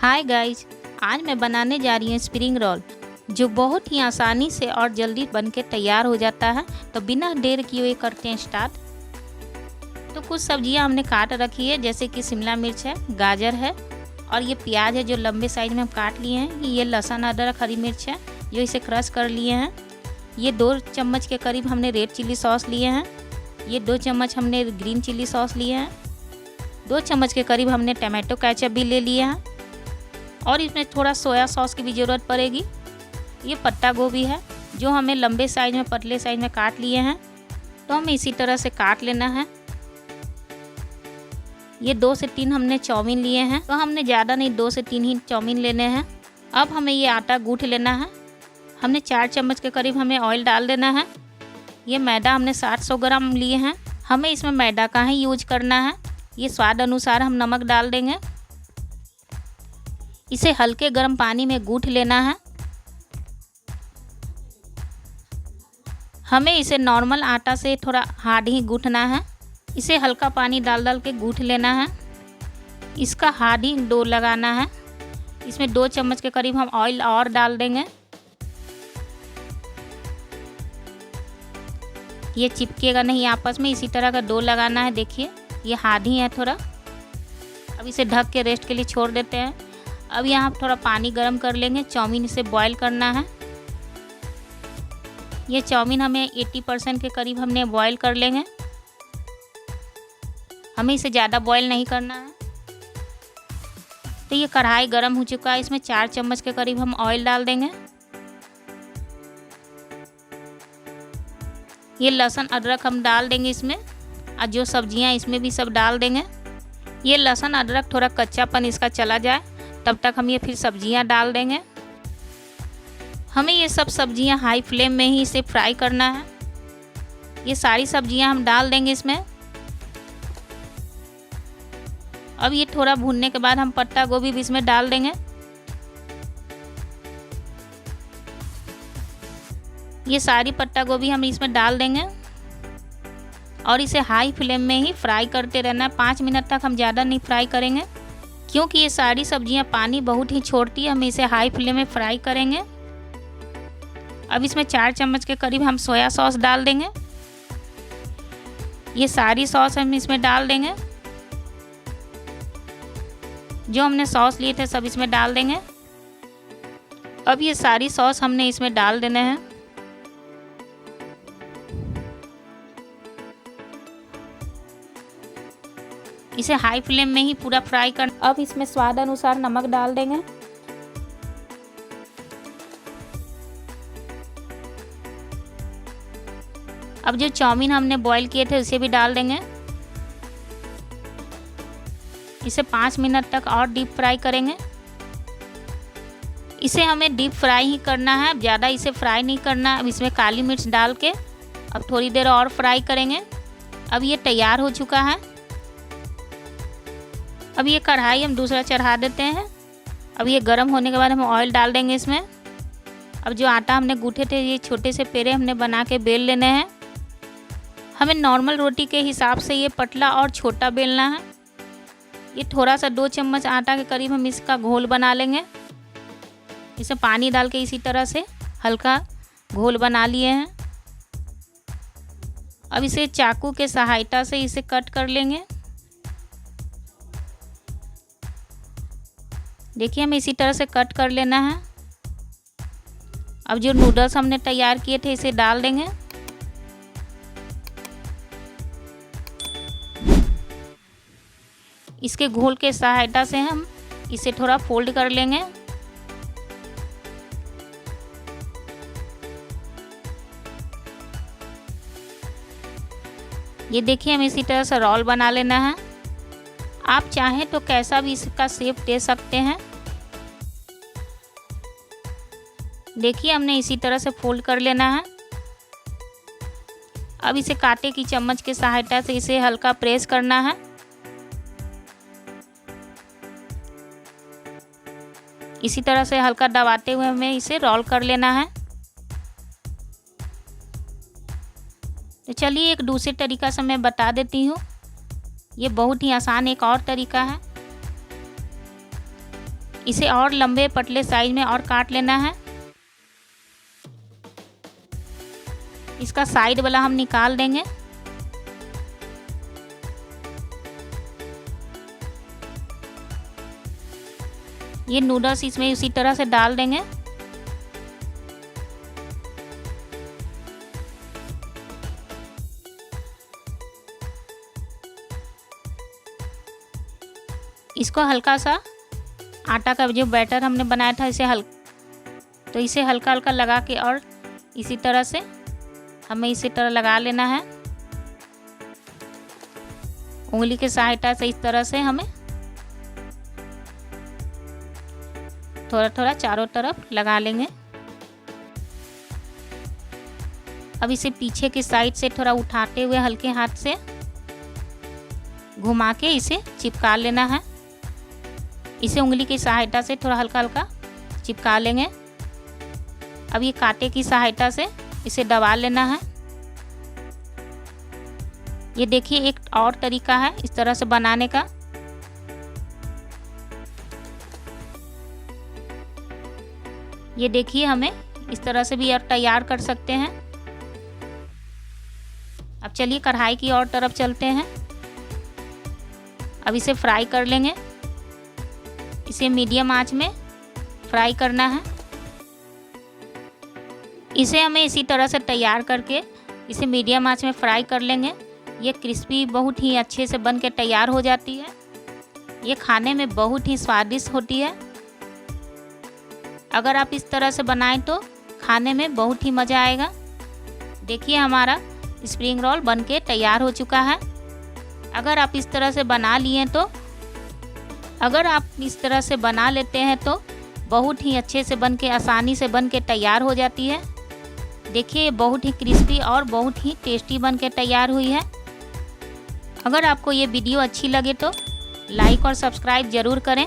Hi guys, आज मैं बनाने जा रही हूँ स्प्रिंग रोल, जो बहुत ही आसानी से और जल्दी बनके तैयार हो जाता है। तो बिना देर किए हुए करते हैं स्टार्ट। तो कुछ सब्जियां हमने काट रखी है, जैसे कि शिमला मिर्च है, गाजर है और ये प्याज है जो लंबे साइज में हम काट लिए हैं। ये लहसुन, अदरक, हरी मिर्च है जो इसे क्रश कर लिए हैं। ये 2 चम्मच के करीब हमने रेड चिली सॉस लिए हैं। ये 2 चम्मच हमने ग्रीन चिली सॉस लिए हैं। 2 चम्मच के करीब हमने टमाटो केचप भी ले लिए हैं और इसमें थोड़ा सोया सॉस की भी ज़रूरत पड़ेगी। ये पत्ता गोभी है जो हमें लंबे साइज में, पतले साइज में काट लिए हैं, तो हमें इसी तरह से काट लेना है। ये 2 से 3 हमने चाउमीन लिए हैं, तो हमने ज़्यादा नहीं, 2 से 3 ही चाउमीन लेने हैं। अब हमें ये आटा गूँथ लेना है। हमने 4 चम्मच के करीब हमें ऑयल डाल देना है। ये मैदा हमने 700 ग्राम लिए हैं। हमें इसमें मैदा का ही यूज करना है। ये स्वाद अनुसार हम नमक डाल देंगे। इसे हल्के गर्म पानी में गूँथ लेना है। हमें इसे नॉर्मल आटा से थोड़ा हार्ड ही गूँथना है। इसे हल्का पानी डाल डाल के गूँथ लेना है। इसका हार्ड ही डो लगाना है। इसमें 2 चम्मच के करीब हम ऑयल और डाल देंगे। ये चिपकेगा नहीं आपस में, इसी तरह का डो लगाना है। देखिए ये हार्ड ही है थोड़ा। अब इसे ढक के रेस्ट के लिए छोड़ देते हैं। अब यहाँ थोड़ा पानी गर्म कर लेंगे। चाउमीन इसे बॉईल करना है। ये चाउमीन हमें 80% के करीब हमने बॉईल कर लेंगे। हमें इसे ज़्यादा बॉईल नहीं करना है। तो ये कढ़ाई गर्म हो चुका है। इसमें 4 चम्मच के करीब हम ऑयल डाल देंगे। ये लहसुन अदरक हम डाल देंगे इसमें, और जो सब्जियां इसमें भी सब डाल देंगे। ये लहसुन अदरक थोड़ा कच्चापन इसका चला जाए, तब तक हम ये फिर सब्जियां डाल देंगे। हमें ये सब सब्जियां हाई फ्लेम में ही इसे फ्राई करना है। ये सारी सब्जियां हम डाल देंगे इसमें। अब ये थोड़ा भूनने के बाद हम पत्ता गोभी भी इसमें डाल देंगे। ये सारी पत्ता गोभी हम इसमें डाल देंगे और इसे हाई फ्लेम में ही फ्राई करते रहना है। 5 मिनट तक हम ज़्यादा नहीं फ्राई करेंगे, क्योंकि ये सारी सब्जियां पानी बहुत ही छोड़ती है। हम इसे हाई फ्लेम में फ्राई करेंगे। अब इसमें 4 चम्मच के करीब हम सोया सॉस डाल देंगे। ये सारी सॉस हम इसमें डाल देंगे। जो हमने सॉस लिए थे सब इसमें डाल देंगे। अब ये सारी सॉस हमने इसमें डाल देने हैं। इसे हाई फ्लेम में ही पूरा फ्राई कर। अब इसमें स्वाद अनुसार नमक डाल देंगे। अब जो चाउमीन हमने बॉईल किए थे उसे भी डाल देंगे। इसे 5 मिनट तक और डीप फ्राई करेंगे। इसे हमें डीप फ्राई ही करना है, ज़्यादा इसे फ्राई नहीं करना। अब इसमें काली मिर्च डाल के अब थोड़ी देर और फ्राई करेंगे। अब ये तैयार हो चुका है। अब ये कढ़ाई हम दूसरा चढ़ा देते हैं। अब ये गर्म होने के बाद हम ऑयल डाल देंगे इसमें। अब जो आटा हमने गूँथे थे, ये छोटे से पेड़े हमने बना के बेल लेने हैं। हमें नॉर्मल रोटी के हिसाब से ये पतला और छोटा बेलना है। ये थोड़ा सा 2 चम्मच आटा के करीब हम इसका घोल बना लेंगे। इसे पानी डाल के इसी तरह से हल्का घोल बना लिए हैं। अब इसे चाकू के सहायता से इसे कट कर लेंगे। देखिए हमें इसी तरह से कट कर लेना है। अब जो नूडल्स हमने तैयार किए थे इसे डाल देंगे। इसके घोल के सहायता से हम इसे थोड़ा फोल्ड कर लेंगे। ये देखिए हमें इसी तरह से रोल बना लेना है। आप चाहें तो कैसा भी इसका शेप दे सकते हैं। देखिए हमने इसी तरह से फोल्ड कर लेना है। अब इसे कांटे की चम्मच के सहायता से इसे हल्का प्रेस करना है। इसी तरह से हल्का दबाते हुए हमें इसे रोल कर लेना है। तो चलिए एक दूसरे तरीका से मैं बता देती हूँ। ये बहुत ही आसान एक और तरीका है। इसे और लंबे पतले साइज में और काट लेना है। इसका साइड वाला हम निकाल देंगे। ये नूडल्स इसमें उसी तरह से डाल देंगे। इसको हल्का सा आटा का जो बैटर हमने बनाया था इसे इसे हल्का हल्का लगा के और इसी तरह से हमें इसी तरह लगा लेना है। उंगली के सहायता से इस तरह से हमें थोड़ा थोड़ा चारों तरफ लगा लेंगे। अब इसे पीछे की साइड से थोड़ा उठाते हुए हल्के हाथ से घुमा के इसे चिपका लेना है। इसे उंगली की सहायता से थोड़ा हल्का हल्का चिपका लेंगे। अब ये कांटे की सहायता से इसे दबा लेना है। ये देखिए एक और तरीका है इस तरह से बनाने का। ये देखिए हमें इस तरह से भी और तैयार कर सकते हैं। अब चलिए कढ़ाई की और तरफ चलते हैं। अब इसे फ्राई कर लेंगे। इसे मीडियम आंच में फ्राई करना है। इसे हमें इसी तरह से तैयार करके इसे मीडियम आंच में फ्राई कर लेंगे। ये क्रिस्पी बहुत ही अच्छे से बन के तैयार हो जाती है। ये खाने में बहुत ही स्वादिष्ट होती है। अगर आप इस तरह से बनाएं तो खाने में बहुत ही मज़ा आएगा। देखिए हमारा स्प्रिंग रोल बनके तैयार हो चुका है। अगर आप इस तरह से बना लेते हैं तो बहुत ही अच्छे से बनके आसानी से बनके तैयार हो जाती है। देखिए बहुत ही क्रिस्पी और बहुत ही टेस्टी बनके तैयार हुई है। अगर आपको ये वीडियो अच्छी लगे तो लाइक और सब्सक्राइब ज़रूर करें।